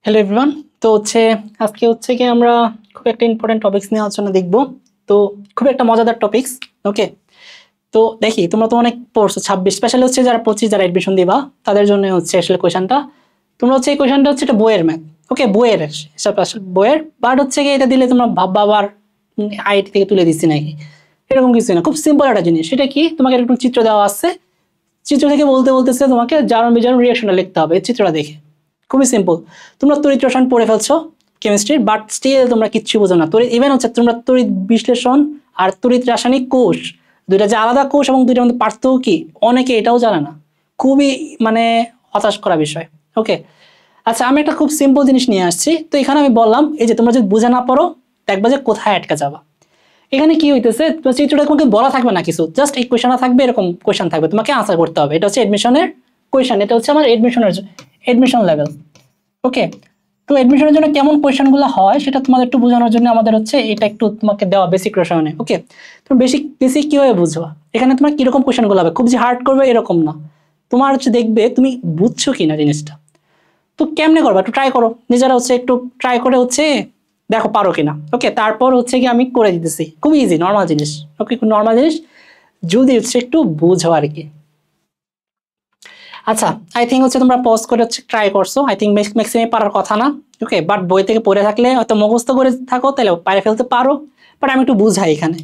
Hello everyone. তো আজকে কি আমরা খুব একটা ইম্পর্টেন্ট টপিকস নিয়ে আলোচনা দেখব। তো খুব একটা মজাদার টপিকস। ওকে, তো দেখি তোমরা তো অনেক পড়ছো 26 স্পেশালি যারা 25 যারা এডমিশন দিবা তাদের জন্য আসলে কোয়েশ্চনটা। তোমরা এই কোয়েশ্চনটা এটা বইয়ের ম্যাথ। ওকে, বইয়ের বইয়ের বাট এটা দিলে তোমরা ভাববা আবার আইআইটি থেকে তুলে দিচ্ছি নাকি, এরকম কিছু না। খুব সিম্পল একটা জিনিস। সেটা কি, তোমাকে একটু চিত্র দেওয়া আছে, চিত্র থেকে বলতেছে তোমাকে জারণ বিজারণ রিঅ্যাকশনটা লিখতে হবে চিত্রটা দেখে। খুবই সিম্পল। তোমরা তড়িৎ রসায়ন পড়ে ফেলছো কেমিস্ট্রি, বাট স্টিল তোমরা কিচ্ছু বোঝো না। তড়িৎ ইভেন তোমরা তড়িৎ বিশ্লেষণ আর তড়িৎ রাসায়নিক কোষ দুইটা যে আলাদা কোষ এবং দুইটার মধ্যে পার্থক্য কি অনেকে এটাও জানে না। খুবই হতাশ করা বিষয়। ওকে, আচ্ছা আমি একটা খুব সিম্পল জিনিস নিয়ে আসছি। তো এখানে আমি বললাম এই যে তোমরা যদি বুঝে না পারো দেখবা যে কোথায় আটকে যাবা। এখানে কি হইতেছে, চিত্রটা তোমাকে বলা থাকবে না কিছু, জাস্ট এই কোয়েশনটা থাকবে, এরকম কোয়েশন থাকবে, তোমাকে আনসার করতে হবে। এটা এডমিশনের কোয়েশন, এটা আমার এডমিশন লেভেল। ওকে, তো এডমিশনের জন্য কেমন কোয়েশনগুলো হয় সেটা তোমাদের একটু বোঝানোর জন্য আমাদের এটা একটু তোমাকে দেওয়া বেসিক রসায়নে। ওকে, তুমি বেসিক কিভাবে বুঝবা, এখানে তোমার কিরকম কোয়েশনগুলো হবে, খুব যে হার্ড করবে এরকম না। তোমার দেখবে তুমি বুঝছো কিনা জিনিসটা। তো কেমনে করবা, একটু ট্রাই করো নিজেরা, একটু ট্রাই করে দেখো পারো কিনা। ওকে, তারপর কি আমি করে দিতেছি, খুব ইজি নর্মাল জিনিস। ওকে, খুব নর্মাল জিনিস যদি একটু বুঝো আর কি। আচ্ছা, আই থিঙ্ক তোমরা পজ করে ট্রাই করছো। আই থিঙ্ক ম্যাক্সিমাম পারার কথা না। ওকে, বাট বই থেকে পড়ে থাকলে হয়তো মুখস্থ করে থাকো তাহলে পারে ফেলতে পারো। বাট আমি একটু বুঝাই এখানে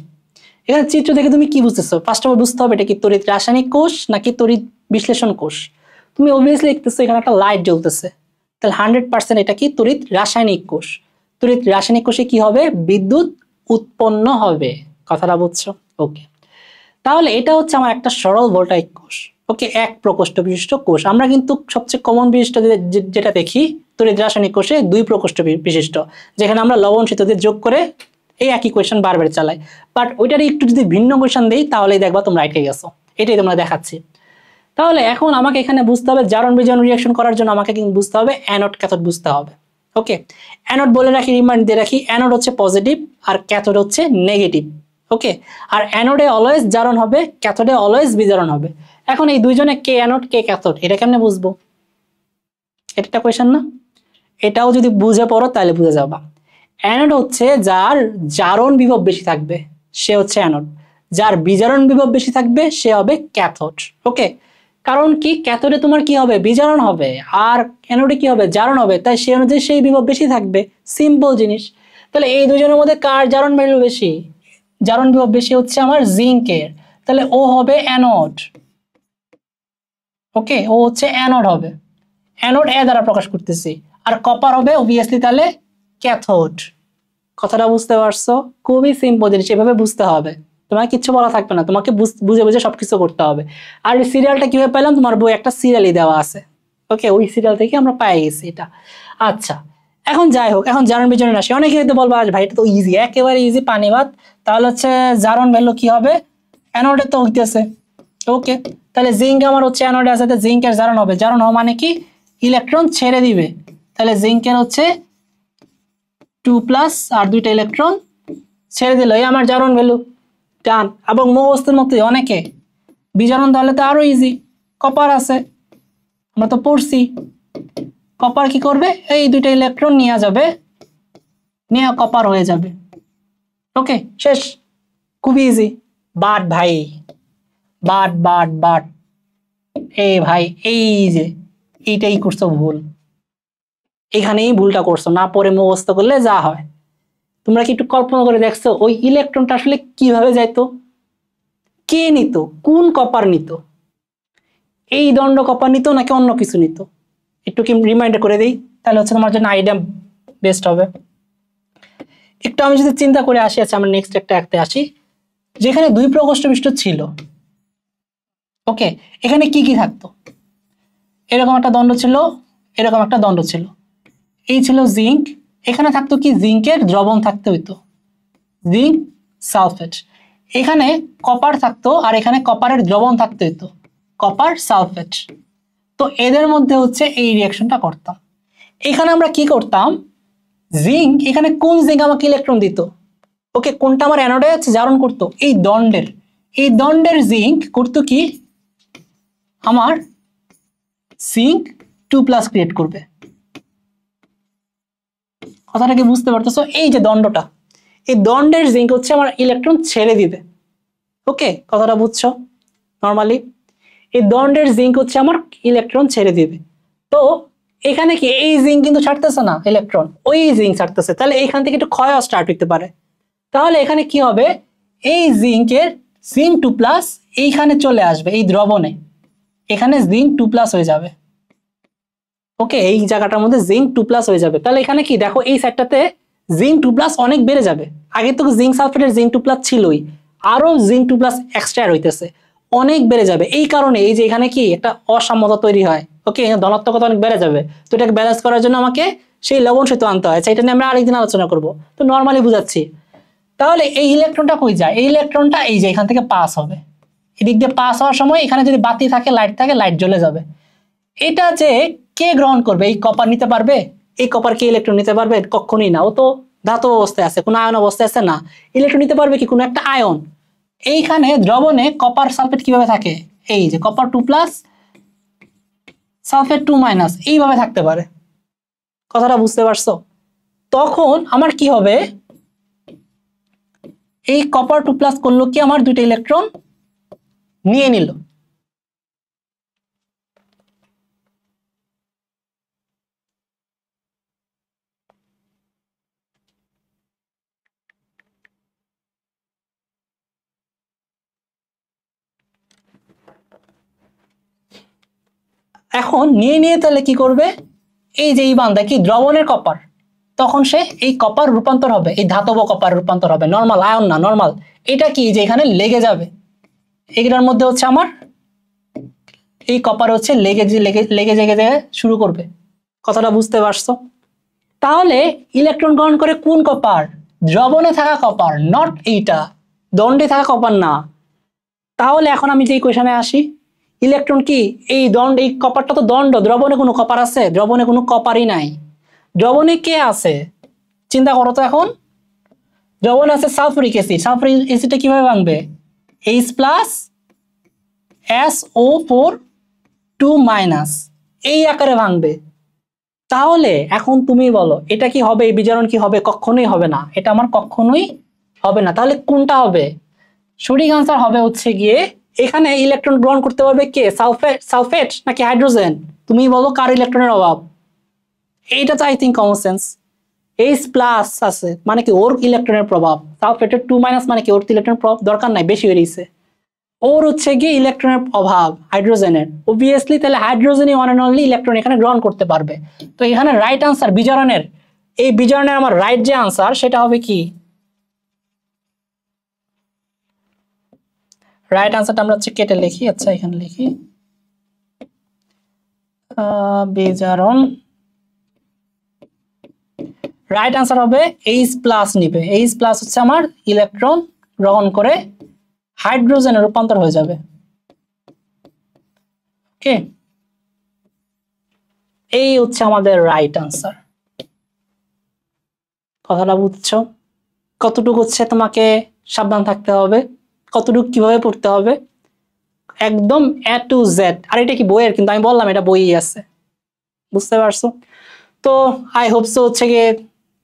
চিত্র দেখে তুমি কি বুঝতেছো। ফার্স্ট অফ অল বুঝতে হবে এটা কি তড়িৎ রাসায়নিক কোষ নাকি তড়িৎ বিশ্লেষণ কোষ। তুমি অবভিয়াসলি দেখতেছো এখানে একটা লাইট জ্বলতেছে, তাহলে 100% এটা কি তড়িৎ রাসায়নিক কোষ। তড়িৎ রাসায়নিক কোষে কি হবে, বিদ্যুৎ উৎপন্ন হবে। কথাটা বুঝছো? ওকে, তাহলে এটা আমার একটা সরল ভোল্টাইক কোষ। ওকে, এক প্রকোষ্ঠ বিশিষ্ট কোষ। আমরা কিন্তু সবচেয়ে কমন বিশিষ্ট যেটা দেখি তড়িৎ রাসায়নিক কোষে দুই প্রকোষ্ঠ বিশিষ্ট, যেখানে আমরা লবণ শীতল দিয়ে যোগ করে এই একই কোয়েশন বারবার চালাই। বাট ওইটারই একটু যদি ভিন্ন কোয়েশন দেই তাহলেই দেখবা তোমরা আটকে গেছো। এটাই তোমরা দেখাচ্ছি। তাহলে এখন আমাকে এখানে বুঝতে হবে জারণ বিজারণ রিঅ্যাকশন করার জন্য আমাকে কিন্তু বুঝতে হবে অ্যানোড ক্যাথোড বুঝতে হবে। ওকে, অ্যানোড বলে রাখি, রিমাইন্ড দিয়ে রাখি, অ্যানোড পজিটিভ আর ক্যাথোড নেগেটিভ। ওকে, আর অ্যানোডে অলওয়েজ জারণ হবে, ক্যাথোডে অলওয়েজ বিজারণ হবে। এখন এই দুইজনে কে অ্যানোড কে ক্যাথোড এটা কেমনে বুঝবো, এটা একটা কোয়েশ্চেন না? এটাও যদি বুঝে পড়ো তাহলে বুঝে যাবা। অ্যানোড যার জারণ বিভব বেশি থাকবে সে অ্যানোড, যার বিজারণ বিভব বেশি থাকবে সে হবে ক্যাথোড। ওকে, কারণ কি ক্যাথোডে তোমার কি হবে, বিজারণ হবে, আর অ্যানোডে কি হবে, জারণ হবে, তাই সে অনুযায়ী সেই বিভব বেশি থাকবে। সিম্পল জিনিস। তাহলে এই দুজনের মধ্যে কার জারণ ভ্যালু বেশি, জারণ বিভব বেশি আমার জিঙ্কের, তাহলে ও হবে অ্যানোড। ওকে, ও অ্যানোড হবে, অ্যানোড এ দ্বারা প্রকাশ করতেছি। আর কপার হবে অবভিয়াসলি তাহলে ক্যাথোড। কথাটা বুঝতে পারছো? খুবই সিম্পল জিনিস, এভাবে বুঝতে হবে, তোমার কিচ্ছু বলা থাকবে না, তোমাকে বুঝে বুঝে সবকিছু করতে হবে। আর এই সিরিয়ালটা কিভাবে পেলাম, তোমার বই একটা সিরিয়ালই দেওয়া আছে। ওকে, ওই সিরিয়াল থেকে আমরা পাই গেছি এটা। আচ্ছা, এখন যাই হোক, এখন জারণ বিজারণ রাশি অনেকে হয়তো বলবো ভাই এটা তো ইজি, একেবারে ইজি, পানি ভাত। তাহলে জারণ ভ্যালু কি হবে, অ্যানোডে তো হইতেছে। ওকে, তাহলে জিঙ্ক আমার অ্যানোডে আছে, জিঙ্কের জারণ হবে, জারণ হওয়া মানে কি ইলেকট্রন ছেড়ে দিবে, তাহলে জিঙ্কের 2+ আর দুইটা ইলেকট্রন ছেড়ে দিল, এই আমার জারণ ভ্যালু ডান। এবং মুখস্থের মতো অনেকে বিজারণ তাহলে তো আরো ইজি, কপার আছে, আমরা তো পড়ছি। কপার কি করবে, এই দুইটা ইলেকট্রন নিয়ে যাবে, নিয়ে কপার হয়ে যাবে। ওকে, শেষ, খুবই ইজি। বাট ভাই, বাট বাট বাট, এই ভাই এই যে এইটাই করছো ভুল, এখানেই ভুলটা করছো, না পরে মুখস্থ করলে যা হয়। তোমরা কি একটু কল্পনা করে দেখছো ওই ইলেকট্রনটা আসলে কিভাবে যাইতো, কে নিত, কোন কপার নিত, এই দণ্ড কপার নিত নাকি অন্য কিছু নিত, একটু কি রিমাইন্ডার করে দিই, তাহলে তোমার জন্য আইডিয়া বেস্ট হবে। একটু আমি যদি চিন্তা করে আসি, আচ্ছা আমরা নেক্সট একটা আসি, যেখানে দুই প্রকোষ্ঠ বিশিষ্ট ছিল। ওকে, এখানে কি কি থাকতো, এরকম একটা দণ্ড ছিল, এরকম একটা দণ্ড ছিল, এই ছিল জিঙ্ক, এখানে থাকতো কি জিঙ্কের দ্রবণ থাকতে হইতো, জিঙ্ক সালফেট। এখানে কপার থাকতো আর এখানে কপারের দ্রবণ থাকতে হইতো, কপার সালফেট। তো এদের মধ্যে এই রিঅ্যাকশনটা করতাম। এখানে আমরা কি করতাম, জিঙ্ক, এখানে কোন জিঙ্ক আমাকে ইলেকট্রন দিত, ওকে, কোনটা আমার অ্যানোডে জারণ করতো, এই দণ্ডের জিঙ্ক করতো কি আমার জিঙ্ক 2+ ক্রিয়েট করবে। কথাটা কি বুঝতে পারতেছো? এই যে দণ্ডটা, এই দণ্ডের জিঙ্ক হচ্ছে আমার ইলেকট্রন ছেড়ে দিবে। ওকে, কথাটা বুঝছো? নর্মালি এই দণ্ডের জিঙ্ক হচ্ছে আমার ইলেকট্রন ছেড়ে দিবে। তো এখানে কি এই জিঙ্ক কিন্তু ছাড়তেছে না ইলেকট্রন, ওই জিঙ্ক ছাড়তেছে, তাহলে এইখান থেকে একটু ক্ষয় স্টার্ট হতে পারে। তাহলে এখানে কি হবে, এই জিঙ্কের জিঙ্ক 2+ এইখানে চলে আসবে এই দ্রবণে, এখানে জিঙ্ক 2+ হয়ে যাবে। ওকে, এই জায়গাটার মধ্যে জিঙ্ক 2+ হয়ে যাবে। তাহলে এখানে কি দেখো, এই সাইডটাতে জিঙ্ক 2+ অনেক বেড়ে যাবে। আগে তো জিঙ্ক সালফেটের জিঙ্ক 2+ ছিলই, আরো জিঙ্ক 2+ এক্সট্রা হইতেছে, অনেক বেড়ে যাবে। এই কারণে এই যে এখানে কি একটা অসাম্যতা তৈরি হয়। ওকে, ধনাত্মকতা অনেক বেড়ে যাবে। তো এটাকে ব্যালেন্স করার জন্য আমাকে সেই লবণ সেতু আনতে হয়। এটা নিয়ে আমরা আরেকদিন আলোচনা করব, তো নর্মালি বুঝাচ্ছি। তাহলে এই ইলেকট্রনটা কই যায়, এই ইলেকট্রনটা এই যে এখান থেকে পাস হবে, এদিক দিয়ে পাস হওয়ার সময় এখানে যদি বাতি থাকে, লাইট থাকে, লাইট জ্বলে যাবে। এটা যে কে গ্রহণ করবে, এই কপার নিতে পারবে? এই কপার কে ইলেকট্রন নিতে পারবে? কখনোই না, ও তো ধাতব অবস্থায় আছে, কোনো আয়ন অবস্থায় আছে না। ইলেকট্রন নিতে পারবে কি কোনো একটা আয়ন? এইখানে দ্রবণে কপার সালফেট কিভাবে থাকে, এই যে কপার 2+, সালফেট 2-, এইভাবে থাকতে পারে। কথাটা বুঝতে পারছো? তখন আমার কি হবে, এই কপার 2+ করলো কি, আমার দুইটা ইলেকট্রন নিয়ে নিল। এখন নিয়ে নিয়ে তাহলে কি করবে, এই যে এই বান্দা কি দ্রবণের কপার, তখন সে এই কপার রূপান্তর হবে, এই ধাতব কপার রূপান্তর হবে, নর্মাল আয়ন না, নর্মাল। এটা কি যে এখানে লেগে যাবে, এগুলোর মধ্যে হচ্ছে আমার এই কপার হচ্ছে লেগে লেগে লেগে জেগে জেগে শুরু করবে। কথাটা বুঝতে পারছো? তাহলে ইলেকট্রন গ্রহণ করে কোন কপার, দ্রবণে থাকা কপার, নট এইটা দণ্ডে থাকা কপার না। তাহলে এখন আমি যে কোয়েশনে আসি, ইলেকট্রন কি এই দণ্ড, এই কপারটা তো দণ্ড, দ্রবণে কোনো কপার আছে? দ্রবণে কোনো কপারই নাই। দ্রবণে কে আছে চিন্তা করো তো। এখন দ্রবণে আছে সালফুরিক অ্যাসিড, সালফুরিক অ্যাসিডটা কিভাবে ভাঙবে, H+SO4 2- এই আকারে ভাঙবে। তাহলে এখন তুমি বলো এটা কি হবে, এই বিজারণ কি হবে? কখনোই হবে না, এটা আমার কখনোই হবে না। তাহলে কোনটা হবে? সঠিক আনসার হবে হচ্ছে গিয়ে, এখানে ইলেকট্রন গ্রহণ করতে পারবে কে, সালফেট নাকি হাইড্রোজেন? তুমি বলো কার ইলেকট্রনের অভাব? এইটা তো I think common sense. H+ আছে মানে কি ওর ইলেকট্রনের প্রভাব, সালফেটের 2- মানে কি ওর ইলেকট্রন দরকার নাই, বেশি হয়ে গেছে, ওর হচ্ছে গিয়ে ইলেকট্রনের অভাব হাইড্রোজেনের। অবভিয়াসলি তাহলে হাইড্রোজেনই ওয়ান এন্ড অনলি ইলেকট্রন এখানে গ্রহণ করতে পারবে। তো এখানে রাইট আনসার বিজারণের, এই বিজারণের আমার রাইট যে আনসার সেটা হবে কি, রাইট আনসারটা আমরা হচ্ছে কেটে লিখি। আচ্ছা এখানে লিখি বিজারণ, রাইট আনসার হবে H+ নিবে। H+ হচ্ছে আমার ইলেকট্রন গ্রহণ করে হাইড্রোজেনে রূপান্তর হয়ে যাবে। ওকে, এই হচ্ছে আমাদের রাইট আনসার। কথাটা বুঝছো? কতটুকু হচ্ছে তোমাকে সাবধান থাকতে হবে, কতটুকু কিভাবে পড়তে হবে, একদম A to Z। আর এটা কি বইয়ের, কিন্তু আমি বললাম এটা বইই আছে, বুঝতে পারছো? তো আই হোপ সো হচ্ছে গিয়ে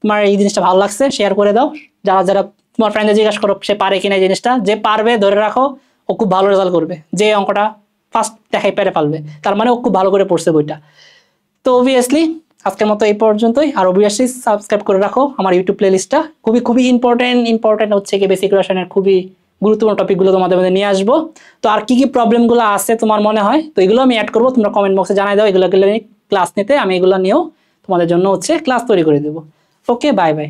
তোমার এই জিনিসটা ভালো লাগছে, শেয়ার করে দাও। যারা যারা তোমার ফ্রেন্ডে জিজ্ঞাসা করো সে পারে কিনা এই জিনিসটা, যে পারবে ধরে রাখো ও খুব ভালো রেজাল্ট করবে। যে অঙ্কটা ফার্স্ট দেখাই পেরে পারবে তার মানে ও খুব ভালো করে পড়ছে বইটা। তো অবভিয়াসলি আজকের মতো এই পর্যন্তই। আর অবভিয়াসলি সাবস্ক্রাইব করে রাখো আমার ইউটিউব প্লেলিস্টটা, খুবই খুবই ইম্পর্টেন্ট হচ্ছে কি বেসিক রিলেশনের খুবই গুরুত্বপূর্ণ টপিকগুলো তোমাদের মধ্যে নিয়ে আসবো। তো আর কি কি প্রবলেমগুলো আছে তোমার মনে হয়, তো এগুলো আমি অ্যাড করবো, তোমরা কমেন্ট বক্সে জানাই দাও, এগুলো ক্লাস নিতে আমি এগুলো নিয়েও তোমাদের জন্য হচ্ছে ক্লাস তৈরি করে দেবো। ওকে, বাই বাই।